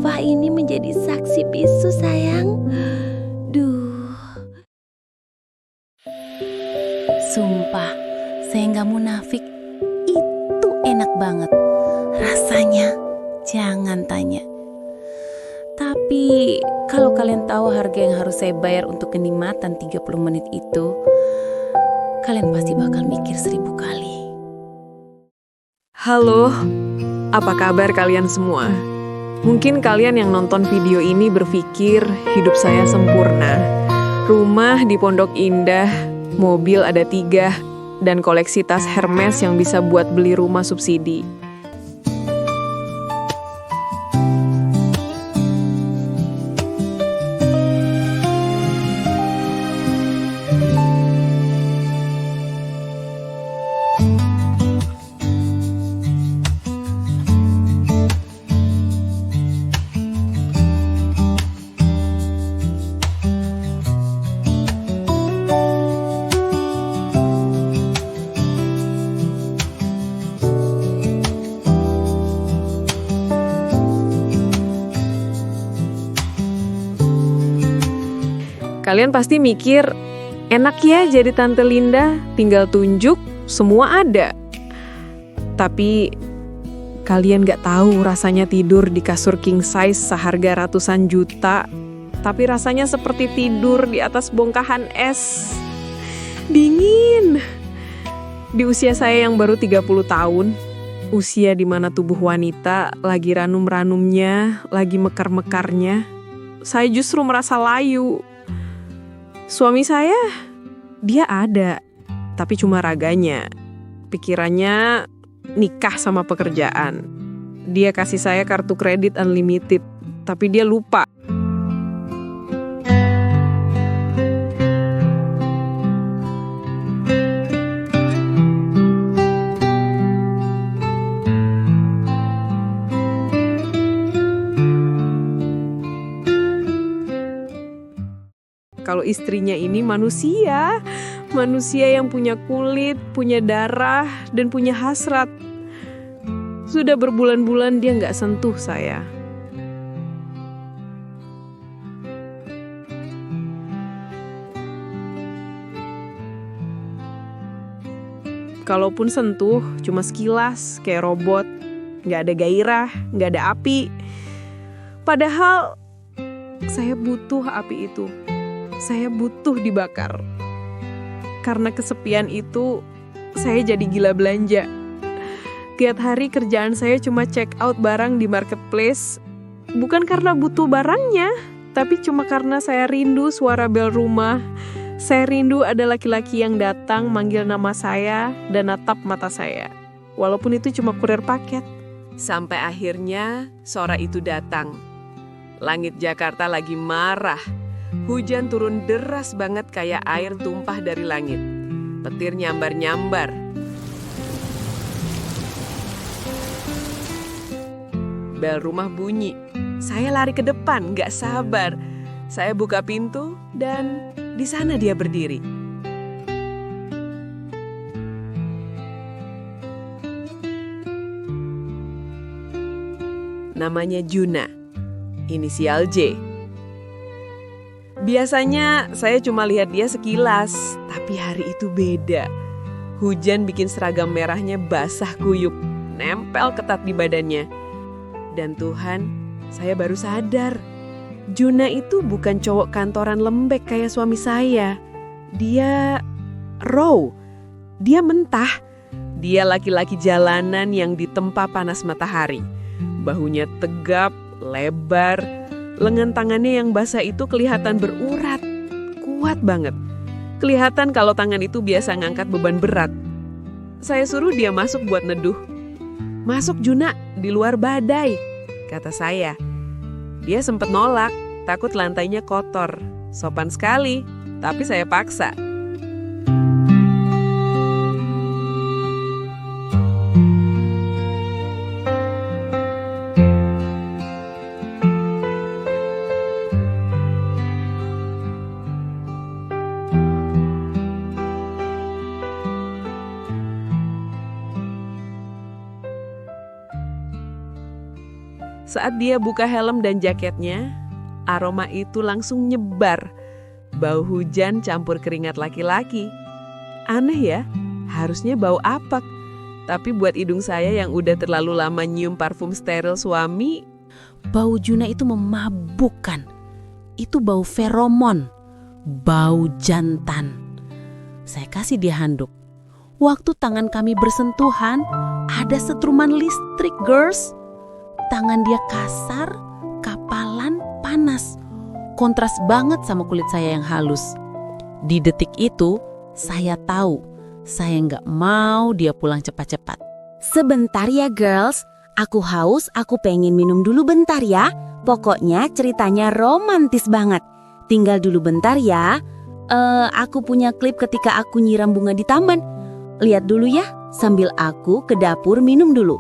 sofa ini menjadi saksi bisu sayang. Duh. Sumpah, saya nggak munafik. Itu enak banget. Rasanya jangan tanya. Tapi kalau kalian tahu harga yang harus saya bayar untuk kenikmatan 30 menit itu, kalian pasti bakal mikir 1000 kali. Halo, apa kabar kalian semua? Mungkin kalian yang nonton video ini berpikir hidup saya sempurna. Rumah di Pondok Indah, mobil ada 3, dan koleksi tas Hermes yang bisa buat beli rumah subsidi. Kalian pasti mikir, enak ya jadi Tante Linda, tinggal tunjuk, semua ada. Tapi kalian gak tahu rasanya tidur di kasur king size seharga ratusan juta, tapi rasanya seperti tidur di atas bongkahan es. Dingin. Di usia saya yang baru 30 tahun, usia di mana tubuh wanita lagi ranum-ranumnya, lagi mekar-mekarnya, saya justru merasa layu. Suami saya, dia ada, tapi cuma raganya. Pikirannya nikah sama pekerjaan. Dia kasih saya kartu kredit unlimited, tapi dia lupa. Kalau istrinya ini manusia yang punya kulit, punya darah, dan punya hasrat. Sudah berbulan-bulan dia nggak sentuh saya. Kalaupun sentuh, cuma sekilas, kayak robot. Nggak ada gairah, nggak ada api. Padahal saya butuh api itu. Saya butuh dibakar. Karena kesepian itu, saya jadi gila belanja. Tiap hari kerjaan saya cuma check out barang di marketplace. Bukan karena butuh barangnya, tapi cuma karena saya rindu suara bel rumah. Saya rindu ada laki-laki yang datang manggil nama saya dan natap mata saya. Walaupun itu cuma kurir paket. Sampai akhirnya sore itu datang. Langit Jakarta lagi marah. Hujan turun deras banget kayak air tumpah dari langit. Petir nyambar-nyambar. Bel rumah bunyi. Saya lari ke depan, gak sabar. Saya buka pintu dan di sana dia berdiri. Namanya Juna, inisial J. Biasanya saya cuma lihat dia sekilas, tapi hari itu beda. Hujan bikin seragam merahnya basah kuyup, nempel ketat di badannya. Dan Tuhan, saya baru sadar. Juna itu bukan cowok kantoran lembek kayak suami saya. Dia raw, dia mentah. Dia laki-laki jalanan yang ditempa panas matahari. Bahunya tegap, lebar. Lengan tangannya yang basah itu kelihatan berurat, kuat banget. Kelihatan kalau tangan itu biasa ngangkat beban berat. Saya suruh dia masuk buat neduh. "Masuk Juna, di luar badai," kata saya. Dia sempat nolak, takut lantainya kotor. Sopan sekali, tapi saya paksa. Saat dia buka helm dan jaketnya, aroma itu langsung nyebar. Bau hujan campur keringat laki-laki. Aneh ya, harusnya bau apak. Tapi buat hidung saya yang udah terlalu lama nyium parfum steril suami, Bau Juna itu memabukkan. Itu bau feromon, bau jantan. Saya kasih dia handuk. Waktu tangan kami bersentuhan, ada setruman listrik, girls. Tangan dia kasar, kapalan, panas. Kontras banget sama kulit saya yang halus. Di detik itu, saya tahu saya nggak mau dia pulang cepat-cepat. Sebentar ya girls, aku haus, aku pengen minum dulu bentar ya. Pokoknya ceritanya romantis banget. Tinggal dulu bentar ya. Aku punya klip ketika aku nyiram bunga di taman. Lihat dulu ya, sambil aku ke dapur minum dulu.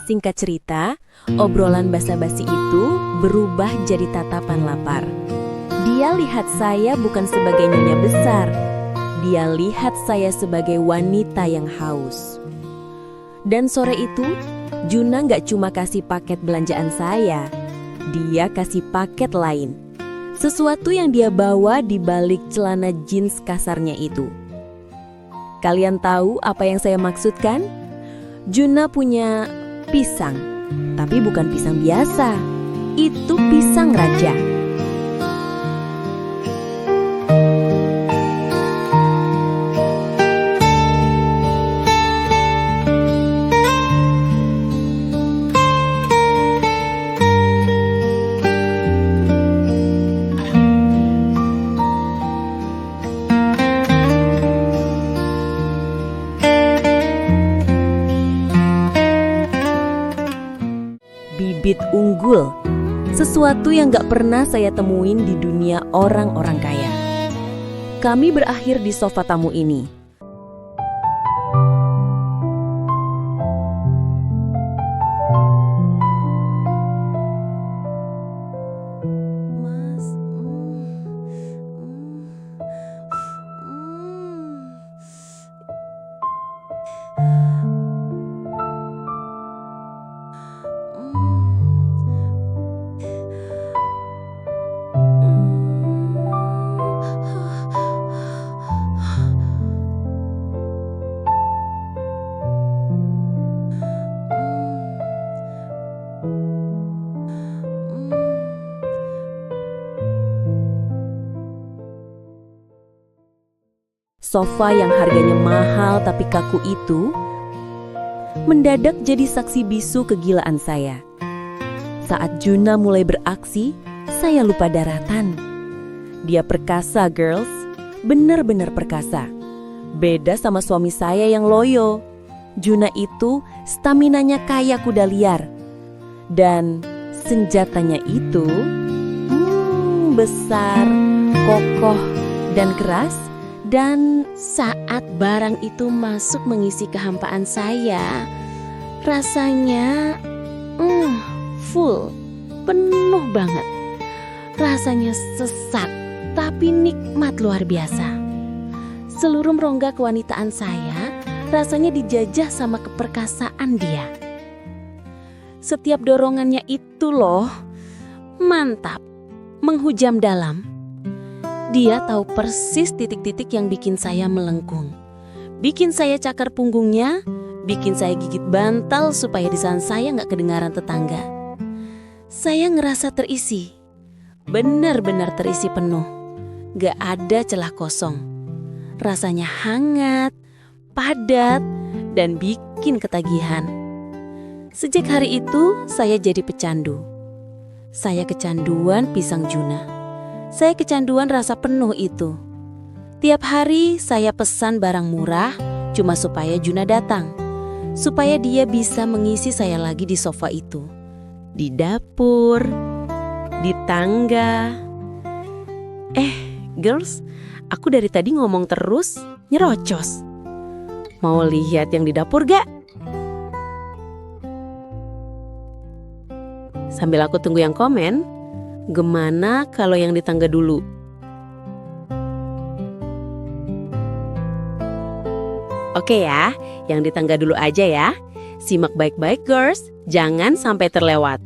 Singkat cerita, obrolan basa-basi itu berubah jadi tatapan lapar. Dia lihat saya bukan sebagai nyonya besar. Dia lihat saya sebagai wanita yang haus. Dan sore itu, Juna nggak cuma kasih paket belanjaan saya. Dia kasih paket lain. Sesuatu yang dia bawa di balik celana jeans kasarnya itu. Kalian tahu apa yang saya maksudkan? Juna punya pisang, tapi bukan pisang biasa. Itu pisang raja. Bibit unggul, sesuatu yang gak pernah saya temuin di dunia orang-orang kaya. Kami berakhir di sofa tamu ini. Mas, Sofa yang harganya mahal tapi kaku itu mendadak jadi saksi bisu kegilaan saya. Saat Juna mulai beraksi, saya lupa daratan. Dia perkasa, girls. Benar-benar perkasa. Beda sama suami saya yang loyo. Juna itu staminanya kayak kuda liar. Dan senjatanya itu besar, kokoh, dan keras. Dan saat barang itu masuk mengisi kehampaan saya, rasanya full, penuh banget. Rasanya sesak, tapi nikmat luar biasa. Seluruh rongga kewanitaan saya rasanya dijajah sama keperkasaan dia. Setiap dorongannya itu loh, mantap, menghujam dalam. Dia tahu persis titik-titik yang bikin saya melengkung. Bikin saya cakar punggungnya, bikin saya gigit bantal supaya lisan saya nggak kedengaran tetangga. Saya ngerasa terisi, benar-benar terisi penuh. Gak ada celah kosong. Rasanya hangat, padat, dan bikin ketagihan. Sejak hari itu, saya jadi pecandu. Saya kecanduan pisang Juna. Saya kecanduan rasa penuh itu. Tiap hari saya pesan barang murah cuma supaya Juna datang. Supaya dia bisa mengisi saya lagi di sofa itu. Di dapur, di tangga. Girls, aku dari tadi ngomong terus, nyerocos. Mau lihat yang di dapur gak? Sambil aku tunggu yang komen, gimana kalau yang di tangga dulu? Oke ya, yang di tangga dulu aja ya. Simak baik-baik girls, jangan sampai terlewat.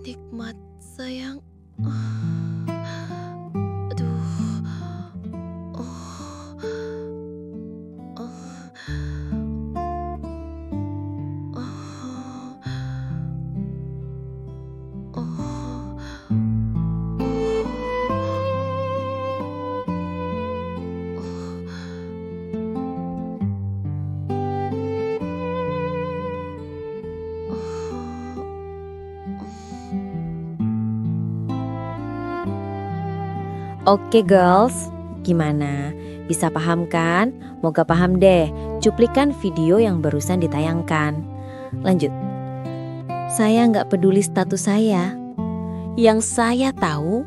Nikmat sayang. Oke girls, gimana? Bisa paham kan? Moga paham deh cuplikan video yang barusan ditayangkan. Lanjut. Saya nggak peduli status saya. Yang saya tahu,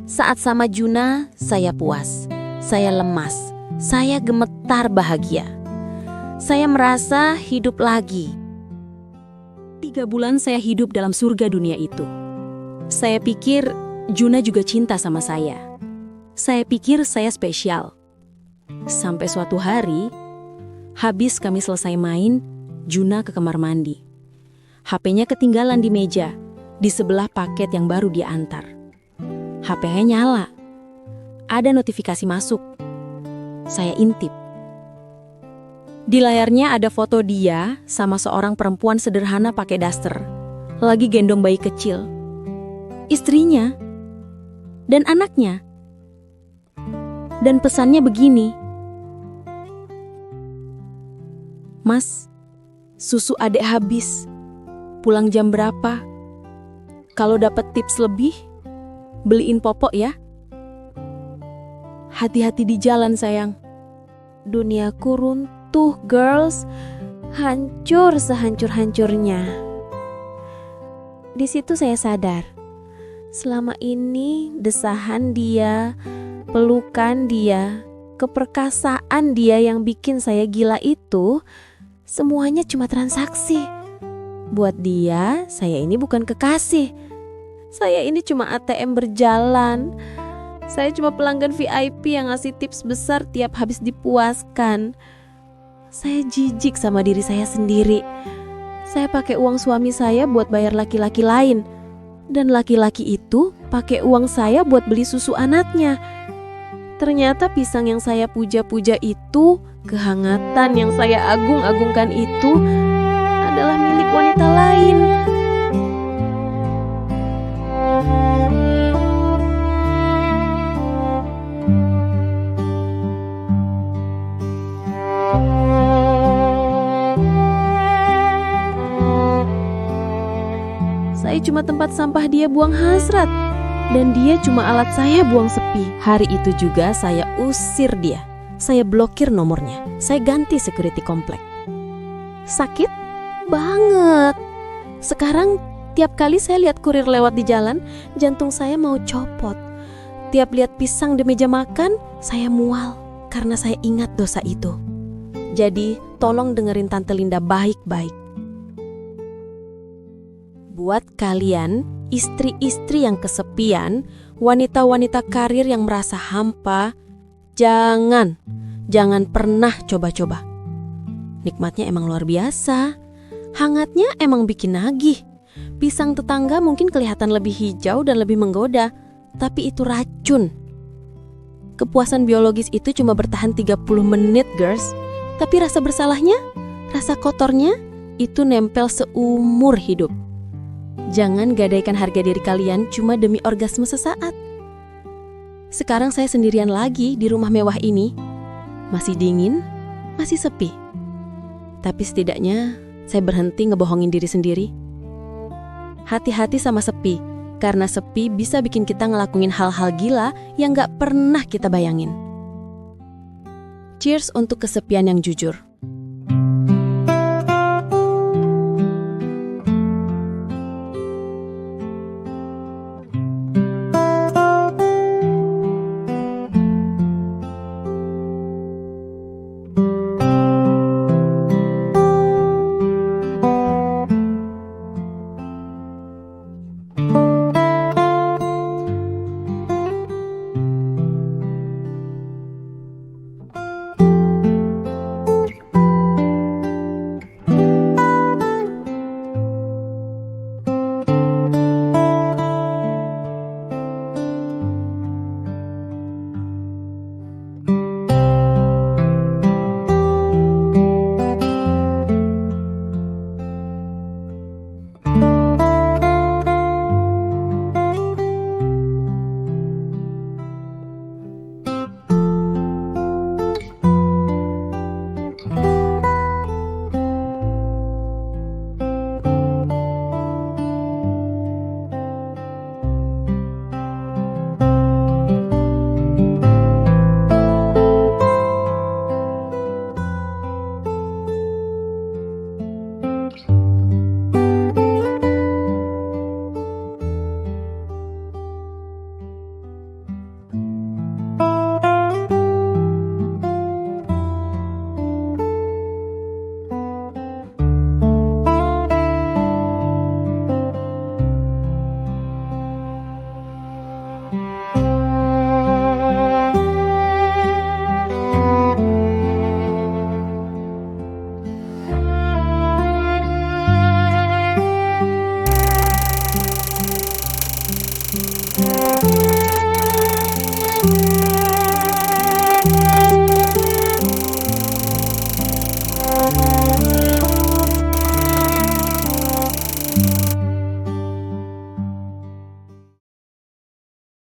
saat sama Juna, saya puas, saya lemas, saya gemetar bahagia. Saya merasa hidup lagi. 3 bulan saya hidup dalam surga dunia itu. Saya pikir Juna juga cinta sama saya. Saya pikir saya spesial. Sampai suatu hari, habis kami selesai main, Juna ke kamar mandi. HP-nya ketinggalan di meja, di sebelah paket yang baru dia antar. HP-nya nyala. Ada notifikasi masuk. Saya intip. Di layarnya ada foto dia sama seorang perempuan sederhana pakai daster, lagi gendong bayi kecil. Istrinya dan anaknya. Dan pesannya begini, "Mas, susu adek habis. Pulang jam berapa? Kalau dapat tips lebih, beliin popok ya. Hati-hati di jalan sayang." Duniaku runtuh girls, hancur sehancur-hancurnya. Di situ saya sadar, selama ini desahan dia, pelukan dia, keperkasaan dia yang bikin saya gila itu, semuanya cuma transaksi. Buat dia, saya ini bukan kekasih. Saya ini cuma ATM berjalan. Saya cuma pelanggan VIP yang ngasih tips besar tiap habis dipuaskan. Saya jijik sama diri saya sendiri. Saya pakai uang suami saya buat bayar laki-laki lain. Dan laki-laki itu pakai uang saya buat beli susu anaknya. Ternyata pisang yang saya puja-puja itu, kehangatan yang saya agung-agungkan itu adalah milik wanita lain. Saya cuma tempat sampah dia buang hasrat. Dan dia cuma alat saya buang sepi. Hari itu juga saya usir dia. Saya blokir nomornya. Saya ganti security komplek. Sakit? banget. Sekarang tiap kali saya lihat kurir lewat di jalan, jantung saya mau copot. Tiap lihat pisang di meja makan, saya mual karena saya ingat dosa itu. Jadi, tolong dengerin Tante Linda baik-baik. Buat kalian, istri-istri yang kesepian, wanita-wanita karir yang merasa hampa, jangan pernah coba-coba. Nikmatnya emang luar biasa. Hangatnya emang bikin nagih. Pisang tetangga mungkin kelihatan lebih hijau dan lebih menggoda, tapi itu racun. Kepuasan biologis itu cuma bertahan 30 menit, girls. Tapi rasa bersalahnya, rasa kotornya, itu nempel seumur hidup. Jangan gadaikan harga diri kalian cuma demi orgasme sesaat. Sekarang saya sendirian lagi di rumah mewah ini. Masih dingin, masih sepi. Tapi setidaknya saya berhenti ngebohongin diri sendiri. Hati-hati sama sepi, karena sepi bisa bikin kita ngelakuin hal-hal gila yang gak pernah kita bayangin. Cheers untuk kesepian yang jujur.